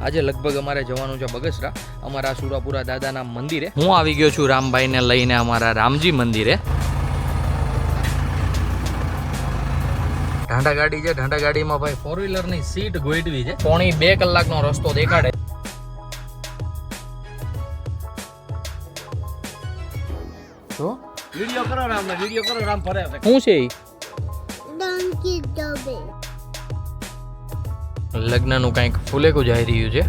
આજે લગભગ અમારે જવાનું છે બગસરા, અમારા સુરાપુરા દાદાના મંદિરે. હું આવી ગયો છું રામભાઈને લઈને અમારા રામજી મંદિરે. ઢાંડા ગાડી છે, ઢાંડા ગાડીમાં ભાઈ 4-વ્હીલરની સીટ ગોઠવી છે. 2.5 કલાકનો રસ્તો દેખાડે. તો વિડિયો કરો રામ, વિડિયો કરો રામ ફરે છે. શું છે ઈ? ડોંકી ડોબે લગ્નનું કંઈક ફૂલેકું જઈ રહ્યું છે.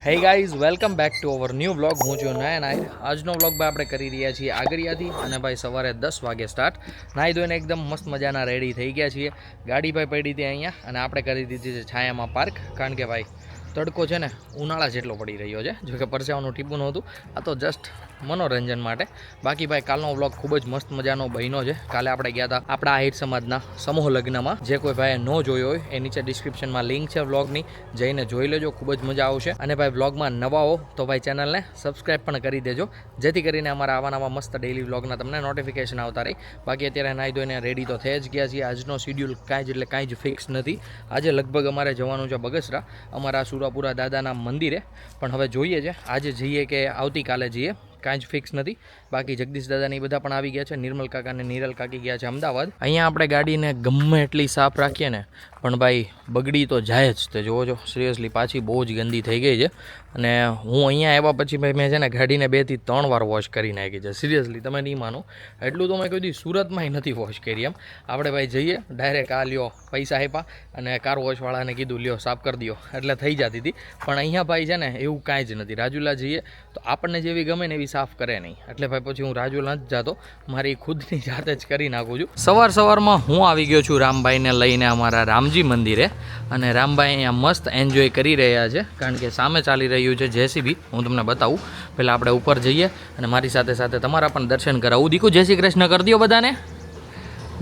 Hey guys, welcome back to our new vlog. હું છું નયન આહિર. આજનો વ્લોગ ભાઈ આપણે કરી રહ્યા છીએ આગળિયાથી, અને ભાઈ સવારે 10 વાગે સ્ટાર્ટ. નાહી ધોઈને એકદમ મસ્ત મજાના રેડી થઈ ગયા છીએ. ગાડી ભાઈ પડી હતી અહીંયા, અને આપણે કરી દીધી છે છાયામાં પાર્ક. કારણ કે ભાઈ તડકો છે ને ઉનાળા જેટલો પડી રહ્યો છે. જો કે પરસેવાનું ટીપું નહોતું, આ તો જસ્ટ મનોરંજન માટે. બાકી ભાઈ કાલનો વ્લોગ ખૂબ જ મસ્ત મજાનો બન્યો છે. કાલે આપણે ગયા હતા આપણા આહિર સમાજના સમૂહ લગ્નમાં. જે કોઈ ભાઈ ન જોયો હોય એ નીચે ડિસ્ક્રિપ્શનમાં લિંક છે વ્લોગની, જઈને જોઈ લેજો, ખૂબ જ મજા આવશે. અને ભાઈ વ્લોગમાં નવા હો તો ભાઈ ચેનલને સબસ્ક્રાઈબ પણ કરી દેજો, જેથી કરીને અમારા આવા નવા મસ્ત ડેઇલી વ્લોગના તમને નોટિફિકેશન આવતા રહે. બાકી અત્યારે નાહી ધોઈને રેડી તો થઈ જ ગયા છીએ. આજનો શિડ્યુલ કાંઈ જ ફિક્સ નથી. આજે લગભગ અમારે જવાનું છે બગસરા, અમારા સુરાપુરા દાદાના મંદિરે. પણ હવે જોઈએ છે આજે જઈએ કે આવતીકાલે જઈએ, કાંઈ જ ફિક્સ નથી. બાકી જગદીશ દાદાની બધા પણ આવી ગયા છે. નિર્મલ કાકા અને નીરલ કાકી ગયા છે અમદાવાદ. અહીંયા આપણે ગાડીને ગમે એટલી સાફ રાખીએ ને પણ ભાઈ બગડી તો જાય જ. તે જોવો છો, સિરિયસલી પાછી બહુ જ ગંદી થઈ ગઈ છે. અને હું અહીંયા આવ્યા પછી ભાઈ મેં છે ને ગાડીને 2 થી 3 વાર વોશ કરી નાખી છે. સિરિયસલી તમે નહીં માનો, એટલું તો મેં કોઈ દી સુરતમાંય નથી વોશ કરી. એમ આપણે ભાઈ જઈએ ડાયરેક્ટ આ લ્યો પૈસા આપ્યા અને કાર વોશવાળાને કીધું લ્યો સાફ કરી દો, એટલે થઈ જતી હતી. પણ અહીંયા ભાઈ છે ને એવું કાંઈ જ નથી. રાજુલા જઈએ તો આપણને જેવી ગમે ને એવી સાફ કરે નહીં. એટલે ભાઈ પછી હું રાજુલા નથી જતો, મારી ખુદની જાતે જ કરી નાખું છું. સવારમાં હું આવી ગયો છું રામભાઈને લઈને અમારા રામજી મંદિરે. અને રામભાઈ અહીંયા મસ્ત એન્જોય કરી રહ્યા છે, કારણ કે સામે ચાલી રહ્યું છે જેસીબી. હું તમને બતાવું. પહેલાં આપણે ઉપર જઈએ અને મારી સાથે સાથે તમારા પણ દર્શન કરાવું. દીકુ જય શ્રી કૃષ્ણ કરી દો બધાને.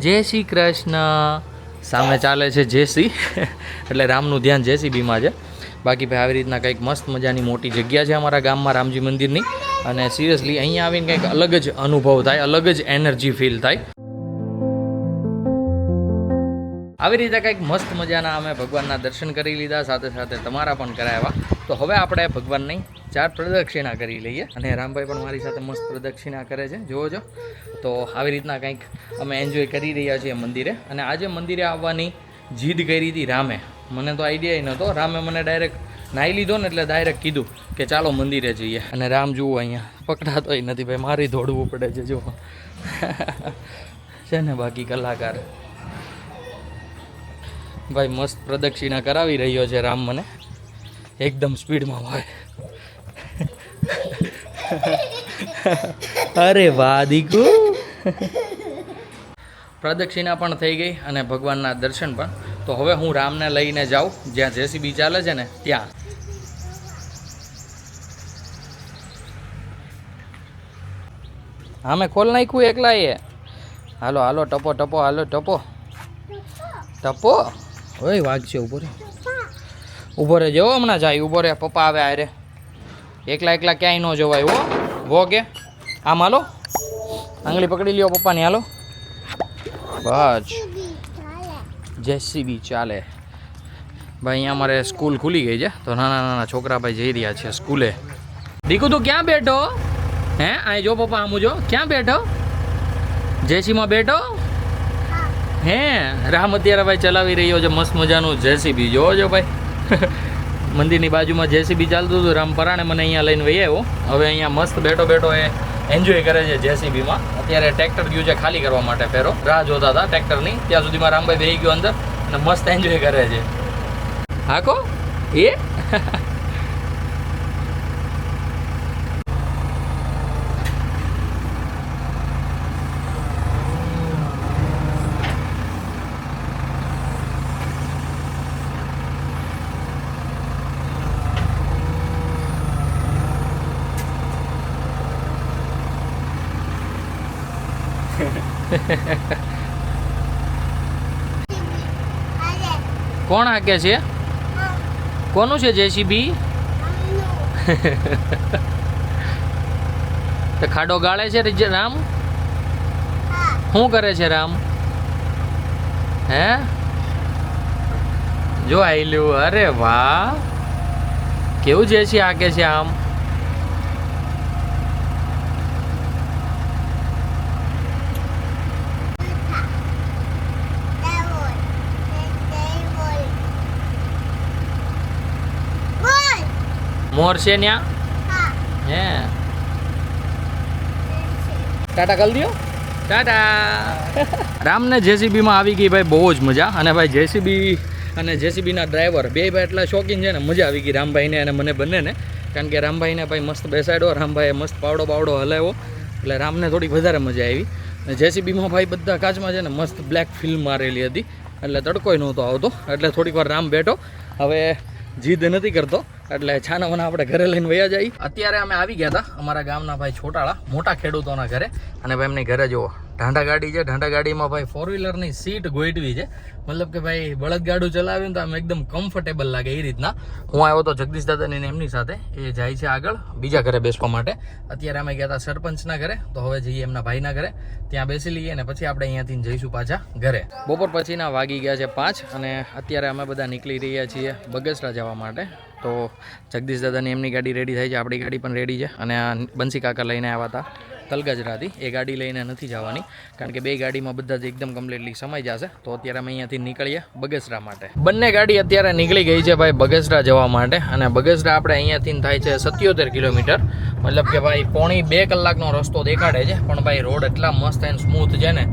જય શ્રી કૃષ્ણ. સામે ચાલે છે જેસી એટલે રામનું ધ્યાન જેસીબીમાં છે. બાકી ભાઈ આવી રીતના કંઈક મસ્ત મજાની મોટી જગ્યા છે અમારા ગામમાં રામજી મંદિરની. અને સિરિયસલી અહીંયા આવીને કંઈક અલગ જ અનુભવ થાય, અલગ જ એનર્જી ફીલ થાય. આવી રીતે કંઈક મસ્ત મજાના અમે ભગવાનના દર્શન કરી લીધા, સાથે સાથે તમારા પણ કરાવ્યા. તો હવે આપણે ભગવાનની 4 પ્રદક્ષિણા કરી લઈએ. અને રામભાઈ પણ મારી સાથે મસ્ત પ્રદક્ષિણા કરે છે, જુઓ છો. તો આવી રીતના કંઈક અમે એન્જોય કરી રહ્યા છીએ મંદિરે. અને આજે મંદિરે આવવાની જીદ કરી હતી રામે. મને તો આઈડિયા નહોતો. રામે મને ડાયરેક્ટ નાહી લીધો ને એટલે ડાયરેક્ટ કીધું કે ચાલો મંદિરે જઈએ. અને રામ જુઓ અહીંયા પકડાતોય નથી ભાઈ, મારી દોડવું પડે છે. જુઓ છે ને બાકી કલાકાર ભાઈ મસ્ત પ્રદક્ષિણા કરાવી રહ્યો છે રામ મને, એકદમ સ્પીડમાં હોય. અરે વાહ દીકુ. પ્રદક્ષિણા પણ થઈ ગઈ અને ભગવાનના દર્શન પણ. તો હવે હું રામને લઈને જાઉં જ્યાં જેસીબી ચાલે છે ને ત્યાં. હા મેં ખોલ નાખ્યું એકલા એ. હાલો હાલો ટપો ટપો, હાલો ટપો ટપો. ઓય વાગશે. ઊભો રહે જવો, હમણાં જાય. ઊભો રહે, પપ્પા આવે આરે. એકલા ક્યાંય ન જવાય હો. વો કે આમ હાલો, આંગળી પકડી લ્યો પપ્પાની. હાલો બસ, જેસીબી ચાલે. ભાઈ અહીંયા અમારે સ્કૂલ ખુલી ગઈ છે, તો નાના છોકરા ભાઈ જઈ રહ્યા છે સ્કૂલે. દીકુ તું ક્યાં બેઠો? હે અહીં જો પપ્પા, આમ જો ક્યાં બેઠો? જેસીમાં બેઠો હે? રામ અત્યારે ભાઈ ચલાવી રહ્યો છે મસ્ત મજાનું જેસીબી. જોવો છો ભાઈ મંદિરની બાજુમાં જેસીબી ચાલતું હતું. રામ પરાણે મને અહીંયા લઈને વહી આવ્યો. હવે અહીંયા મસ્ત બેઠો એ એન્જોય કરે છે જેસીબીમાં. અત્યારે ટ્રેક્ટર ગયું છે ખાલી કરવા માટે, ફેરો રાહ જોતા હતા ટ્રેક્ટરની. ત્યાં સુધીમાં રામભાઈ બેસી ગયો અંદર અને મસ્ત એન્જોય કરે છે. હાકો એ કોણ હાકે છે? કોનું છે જેસીબી? તો ખાડો ગાળે છે રામ? શું કરે છે રામ? હે જો આયલું. અરે વાહ. કેવું છે છે આ કે છે આમ મોર છે ન્યા હે ટાટા કરી દો ટાટા રામને જેસીબી માં આવી ગઈ ભાઈ બહુ જ મજા અને ભાઈ જેસીબી અને જેસીબીના ડ્રાઈવર બે ભાઈ એટલા શોખીન છે ને મજા આવી ગઈ રામભાઈને અને મને બંનેને કારણ કે રામભાઈને ભાઈ મસ્ત બેસાડ્યો રામભાઈએ મસ્ત પાવડો હલાવ્યો એટલે રામને થોડીક વધારે મજા આવી અને જેસીબીમાં ભાઈ બધા કાચમાં છે ને મસ્ત બ્લેક ફિલ્મ મારેલી હતી એટલે તડકોય નહોતો આવતો એટલે થોડીક વાર રામ બેઠો હવે જીદ નથી કરતો એટલે છાનામાના આપણે ઘરે લઈને વયા જઈએ અત્યારે અમે આવી ગયા હતા અમારા ગામના ભાઈ છોટાળા મોટા ખેડૂતોના ઘરે અને ભાઈ એમની ઘરે જુઓ ઢાંઢા ગાડી છે ઢાંઢા ગાડીમાં ભાઈ 4-વ્હીલરની સીટ ગોઠવી છે મતલબ કે ભાઈ બળદગાડું ચલાવ્યું ને તો આમ એકદમ કમ્ફર્ટેબલ લાગે એ રીતના હું આવ્યો તો જગદીશ દાદાની એમની સાથે એ જાય છે આગળ બીજા ઘરે બેસવા માટે અત્યારે અમે ગયા હતા સરપંચના ઘરે તો હવે જઈએ એમના ભાઈના ઘરે ત્યાં બેસી લઈએ અને પછી આપણે અહીંયાથી જઈશું પાછા ઘરે બપોર પછીના વાગી ગયા છે 5 અને અત્યારે અમે બધા નીકળી રહ્યા છીએ બગસરા જવા માટે તો જગદીશ દાદાની એમની ગાડી રેડી થઈ છે આપણી ગાડી પણ રેડી છે અને આ બંસી કાકા લઈને આવ્યા હતા તલગજરાથી એ ગાડી લઈને નથી જવાની કારણ કે બે ગાડીમાં બધા જ એકદમ કમ્પ્લીટલી સમાઈ જશે તો અત્યારે અમે અહીંયાથી નીકળીએ બગસરા માટે બંને ગાડી અત્યારે નીકળી ગઈ છે ભાઈ બગસરા જવા માટે અને બગસરા આપણે અહીંયાથી થાય છે 77 કિલોમીટર મતલબ કે ભાઈ પોણી 2 કલાકનો રસ્તો દેખાડે છે પણ ભાઈ રોડ એટલા મસ્ત એન્ડ સ્મૂથ છે ને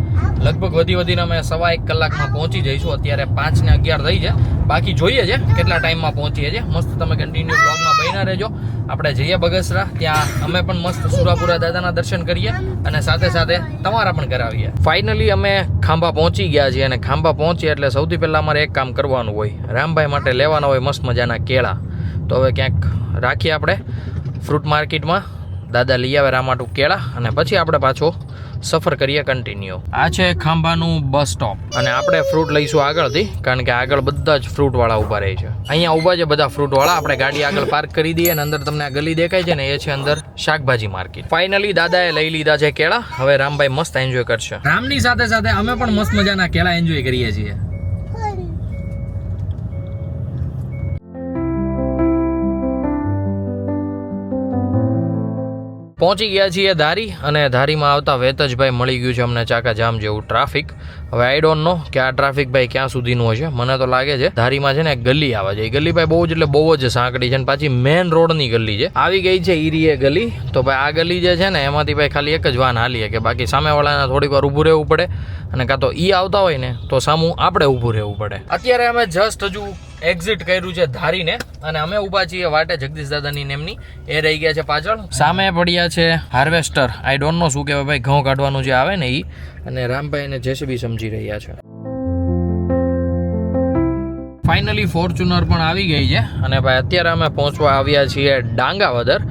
લગભગ વધીને અમે 1.5 કલાકમાં પહોંચી જઈશું અત્યારે 5:11 થઈ છે બાકી જોઈએ છે કેટલા ટાઈમમાં પહોંચીએ છીએ મસ્ત તમે કન્ટિન્યુ બ્લોગમાં બન્યા રહેજો આપણે જઈએ બગસરા ત્યાં અમે પણ મસ્ત સુરાપુરા દાદાના દર્શન કરીએ અને સાથે સાથે તમારા પણ કરાવીએ ફાઇનલી અમે ખાંભા પહોંચી ગયા છીએ અને ખાંભા પહોંચીએ એટલે સૌથી પહેલાં અમારે એક કામ કરવાનું હોય રામભાઈ માટે લેવાના હોય મસ્ત મજાના કેળા તો હવે ક્યાંક રાખીએ આપણે ફ્રૂટ માર્કેટમાં દાદા લઈ આવે રામાટું કેળા અને પછી આપણે પાછો સફર કરીએ કન્ટિન્યુ આ છે ખાંભાનું બસ સ્ટોપ અને આપણે ફ્રૂટ લઈશું આગળથી કારણ કે આગળ બધા જ ફ્રૂટવાળા ઊભા રહે છે અહીંયા ઊભા છે બધા ફ્રૂટવાળા આપણે ગાડી આગળ પાર્ક કરી દઈએ અને અંદર તમને આ ગલી દેખાય છે ને એ છે અંદર શાકભાજી માર્કેટ ફાઇનલી દાદાએ લઈ લીધા છે કેળા હવે રામભાઈ મસ્ત એન્જોય કરશે રામની સાથે સાથે અમે પણ મસ્ત મજાના કેળા એન્જોય કરીએ છીએ પહોંચી ગયા છીએ ધારી અને ધારીમાં આવતા વેત જ ભાઈ મળી ગયું છે અમને ચાકા જામ જેવું ટ્રાફિક હવે આઈ ડોન્ટ નો કે આ ટ્રાફિક ભાઈ ક્યાં સુધીનું હશે મને તો લાગે છે ધારીમાં છે ને એક ગલી આવે છે એ ગલી ભાઈ બહુ જ એટલે બહુ જ સાંકડી છે અને પાછી મેન રોડની ગલી છે આવી ગઈ છે ઈરીએ ગલી તો ભાઈ આ ગલી જે છે ને એમાંથી ભાઈ ખાલી એક જ વાહન હાલીએ કે બાકી સામેવાળાને થોડીક વાર ઊભું રહેવું પડે અને કાં તો ઈ આવતા હોય ને તો સામું આપણે ઊભું રહેવું પડે અત્યારે અમે જસ્ટ હજુ એક્ઝિટ કર્યું છે ધારીને અને અમે ઊભા છીએ વાટે જગદીશ દાદાની નેમની એ રહી ગયા છે પાછળ સામે પડ્યા છે હાર્વેસ્ટર આઈ ડોન્ટ નો શું કહેવાય ભાઈ ઘઉં કાઢવાનું જે આવે ને એ અને રામભાઈ અને જેસીબી સમજી રહ્યા છે ફાઇનલી ફોર્ચ્યુનર પણ આવી ગઈ છે અને ભાઈ અત્યારે અમે પહોંચવા આવ્યા છીએ ડાંગાવદર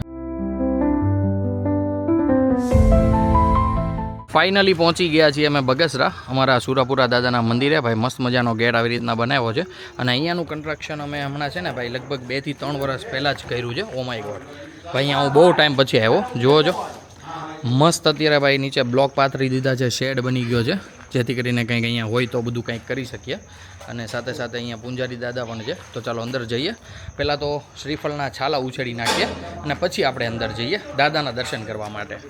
ફાઇનલી પહોંચી ગયા છીએ અમે બગસરા અમારા સુરાપુરા દાદાના મંદિરે ભાઈ મસ્ત મજાનો ગેટ આવી રીતના બનાવ્યો છે અને અહીંયાનું કન્સ્ટ્રક્શન અમે હમણાં છે ને ભાઈ લગભગ 2 થી 3 વર્ષ પહેલાં જ કર્યું છે ઓ માય ગોડ ભાઈ અહીંયા હું બહુ ટાઈમ પછી આવ્યો જોવો મસ્ત અત્યારે ભાઈ નીચે બ્લોક પાથરી દીધા છે શેડ બની ગયો છે જેથી કરીને કંઈક અહીંયા હોય તો બધું કંઈક કરી શકીએ અને સાથે સાથે અહીંયા પૂંજારી દાદા પણ છે તો ચાલો અંદર જઈએ પહેલાં તો શ્રીફળના છાલા ઉછેડી નાખીએ અને પછી આપણે અંદર જઈએ દાદાના દર્શન કરવા માટે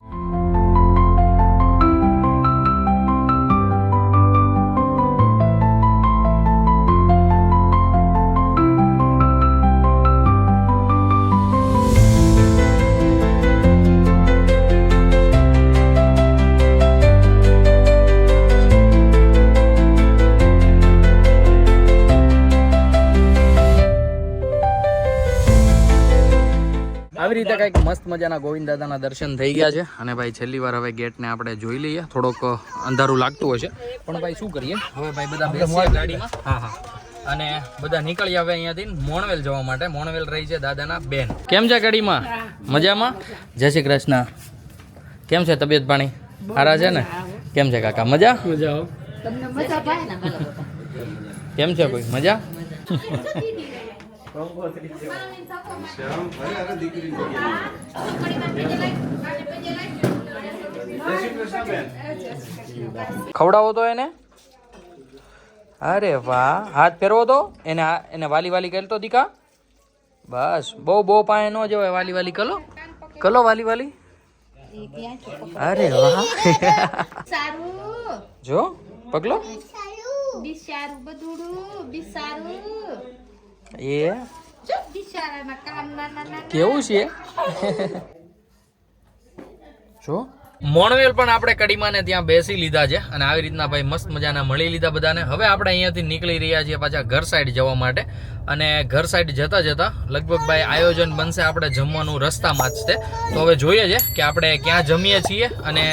આવી રીતે કંઈક મસ્ત મજાના ગોવિંદ દાદાના દર્શન થઈ ગયા છે અને ભાઈ છેલ્લી વાર હવે ગેટને આપણે જોઈ લઈએ થોડોક અંધારું લાગતું હશે પણ ભાઈ શું કરીએ હવે ભાઈ બધા બેસીએ ગાડીમાં હા અને બધા નીકળી આવે અહીંયાથી મોણવેલ જવા માટે મોણવેલ રહી છે દાદાના બેન કેમ છે ગાડીમાં મજામાં જય શ્રી કૃષ્ણ કેમ છે તબિયત પાણી સારા છે ને કેમ છે કાકા મજા કેમ છે કોઈ મજા ખવડાવો તો એને અરે વાહ હાથ ફેરવો તો એને વાલી વાલી કરતો દીકા બસ બહુ પાસે ન જવાય. વાલી વાલી કલો વાલી વાલી. અરે વાહ. સારું જો પગલો બિચારું બધું બિચારું એ જો બિચારાના કામ નાના કેવું છે જો. મોણવેલ પણ આપણે કડીમાને ત્યાં બેસી લીધા છે અને આવી રીતના ભાઈ મસ્ત મજાના મળી લીધા બધાને. હવે આપણે અહીંયાથી નીકળી રહ્યા છીએ પાછા ઘર સાઈડ જવા માટે. અને ઘર સાઈડ જતા જતા લગભગ ભાઈ આયોજન બનશે આપણે જમવાનું રસ્તામાં જ છે. તો હવે જોઈએ છે કે આપણે ક્યાં જમીએ છીએ અને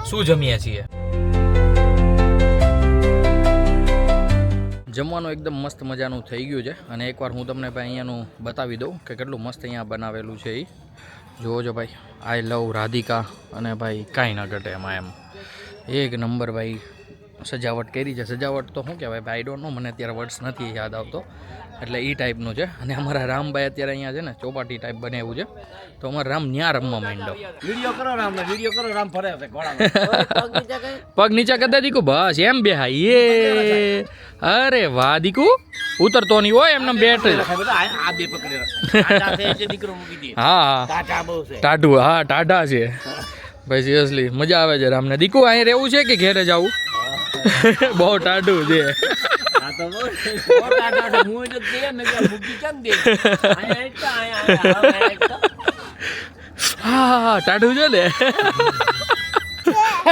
શું જમીએ છીએ. જમવાનું એકદમ મસ્ત મજાનું થઈ ગયું છે અને એકવાર હું તમને ભાઈ અહીંયાનું બતાવી દઉં કે કેટલું મસ્ત અહીંયા બનાવેલું છે. એ જોવો છો ભાઈ, આઈ લવ રાધિકા અને ભાઈ કાંઈ ના ઘટે એમાં એમ. એક નંબર ભાઈ સજાવટ કરી છે. સજાવટ તો શું કહેવાય ભાઈ, આઈ ડોન્ટ નો, મને અત્યારે વર્ડ્સ નથી યાદ આવતો. એટલે એ ટાઈપનું છે. અને અમારા રામભાઈ અત્યારે અહીંયા છે ને ચોપાટી ટાઈપ બનાવ્યું છે. તો અમારા રામ ન્યા રમવા માંડ્યો. વિડીયો કરો રામ ફરે છે ઘોડામાં. પગ નીચે કરી દે દીકુ, બસ એમ બેહાય. એ અરે વાહ દીકુ, ઉતરતો નહીં હોય એમને બેઠ. આ બે પકડી રાખે દીકરો મૂકી દે. હા ટાટા બહુ છે. ટાઢું, હા ટાઢા છે ભાઈ. સિરિયસલી મજા આવે છે રામને. દીકુ અહીં રહેવું છે કે ઘેરે જવું? બહુ ટાઢું છે. આ તો બહુ ટાટા હું જ દે ને કે મૂકી કેમ દે. આયા હા ટાઢું છે ને.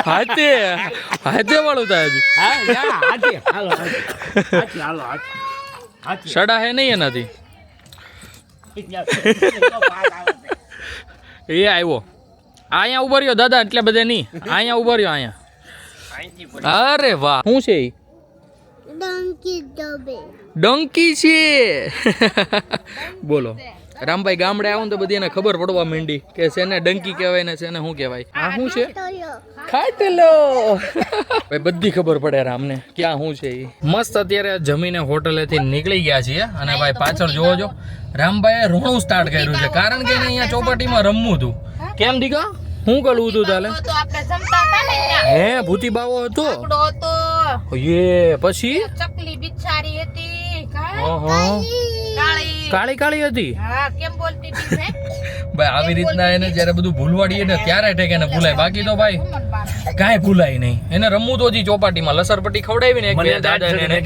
હાથે વાળું થાય હજી. સડા હે નહીં એનાથી. એ આવ્યો અહીંયા ઉભો રહ્યો દાદા, એટલે બધે નહીં. અહીંયા ઉભો રહ્યો અહીંયા. અરે વાહ, શું છે ઈ? ડંકી ડબે. ડંકી છે. બોલો રામભાઈ ગામડે આવો ને તો બધી એને ખબર પડવા માંડી કે શેને ડંકી કહેવાય ને શેને શું કહેવાય. આ શું છે? ખાટલો. ભાઈ બધી ખબર પડે રામને ક્યાં શું છે. મસ્ત અત્યારે જમીને હોટલેથી નીકળી ગયા છીએ અને ભાઈ પાછળ જોવો છો રામભાઈએ રોણું સ્ટાર્ટ કર્યું છે. કારણ કે એને અહીંયા ચોપાટીમાં રમવું હતું. કેમ દીકા શું કરવું હતું તાલે? તો આપણે જમતા હતા ને ત્યાં હે ભૂતી બાવો હતો. આકડો હતો, એ પછી ચકલી બિચારી હતી, કાળી કાળી કાળી હતી. હા કેમ બોલતી હતી મેં ભાઈ આવી રીતના એને જ્યારે બધું ભૂલવાડીએ ને ત્યારે ઠેક એને ભૂલાય, બાકી તો ભાઈ કાંઈ ભૂલાય નહીં. એને રમવું તો હજી ચોપાટીમાં લસરપટ્ટી ખવડાવી ને એક બે દાદાને એને.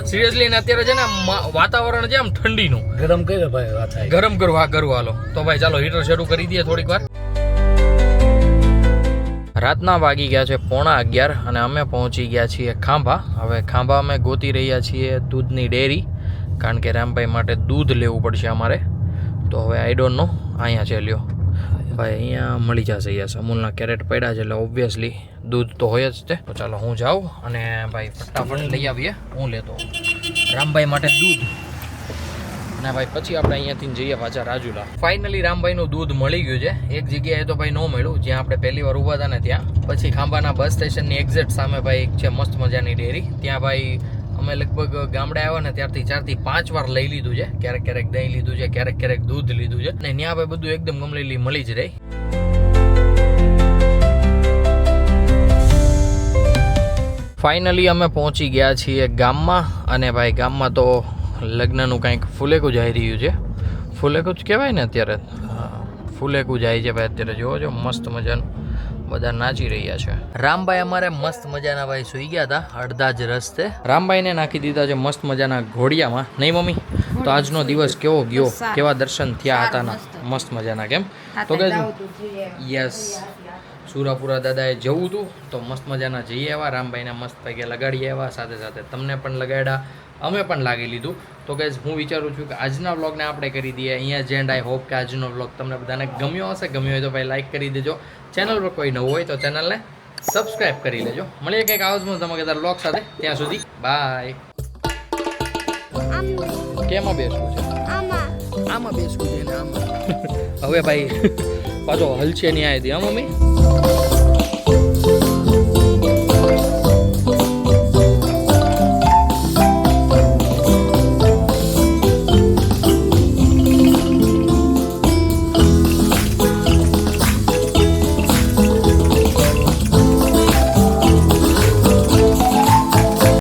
સિરિયસલી એને અત્યારે છે ને વાતાવરણ છે આમ ઠંડીનું. ગરમ કર્યો ભાઈ વાત થાય. ગરમ કરવા હાલો. તો ભાઈ ચાલો હીટર શરૂ કરી દઈએ થોડીક વાર. રાતના વાગી ગયા છે 11:15 અને અમે પહોંચી ગયા છીએ ખાંભા. હવે ખાંભા અમે ગોતી રહ્યા છીએ દૂધની ડેરી, કારણ કે રામભાઈ માટે દૂધ લેવું પડશે અમારે. તો હવે આઈ ડોન્ટ નો અહીંયા છે લ્યો ભાઈ, અહીંયા મળી જશે. યસ, અમૂલના કેરેટ પડ્યા છે એટલે ઓબ્વિયસલી દૂધ તો હોય જ તે. તો ચાલો હું જાઉં અને ભાઈ ફટાફટ લઈ આવીએ. હું લેતો રામભાઈ માટે દૂધ અને ભાઈ પછી આપણે અહીંયાથી જઈએ પાછા રાજુલા. ફાઇનલી રામભાઈનું દૂધ મળી ગયું છે. એક જગ્યાએ તો ભાઈ ન મળ્યું જ્યાં આપણે પહેલી વાર ઊભા હતા ને ત્યાં. પછી ખાંભાના બસ સ્ટેશનની એક્ઝેક્ટ સામે ભાઈ એક છે મસ્ત મજાની ડેરી. ત્યાં ભાઈ અમે લગભગ ગામડે આવ્યા ને ત્યારથી 4 થી 5 વાર લઈ લીધું છે. ક્યારેક ક્યારેક દહીં લીધું છે, ક્યારેક ક્યારેક દૂધ લીધું છે. અને ત્યાં ભાઈ બધું એકદમ કમ્પ્લીટલી મળી જ રહી. ફાઇનલી અમે પહોંચી ગયા છીએ ગામમાં અને ભાઈ ગામમાં તો લગ્નનું કંઈક ફુલેકું જઈ રહ્યું છે. ફુલેકું જ કહેવાય ને અત્યારે. ફુલેકું જાય છે ભાઈ અત્યારે. જોવો છો મસ્ત મજાનું બધા નાચી રહ્યા છે. રામભાઈ અમારે મસ્ત મજાના ભાઈ સુઈ ગયા હતા અડધા જ રસ્તે. રામભાઈને નાખી દીધા છે મસ્ત મજાના ઘોડિયામાં. નહીં મમ્મી? તો આજનો દિવસ કેવો ગયો? કેવા દર્શન થયા હતા? મસ્ત મજાના. કેમ? તો કે યસ, સુરાપુરા દાદાએ જવું હતું તો મસ્ત મજાના જઈએ આવ્યા. રામભાઈને મસ્ત પૈકે લગાડી આવ્યા, સાથે સાથે તમને પણ લગાડ્યા, અમે પણ લાગી લીધું. તો કે હું વિચારું છું કે આજના વ્લોગને આપણે કરી દઈએ અહીંયા જ એન્ડ. આઈ હોપ કે આજનો વ્લોગ તમને બધાને ગમ્યો હશે. ગમ્યો હોય તો ભાઈ લાઈક કરી દેજો. ચેનલ પર કોઈ નવું હોય તો ચેનલને સબસ્ક્રાઈબ કરી લેજો. મળીએ કંઈક આવા ધમાકેદાર વ્લોગ સાથે. ત્યાં સુધી બાય. કેમાં બેસવું છે? આમાં બેસવું છે ને આમાં. હવે ભાઈ પાછો હલશે નહીં આવી હતી. હા મમ્મી?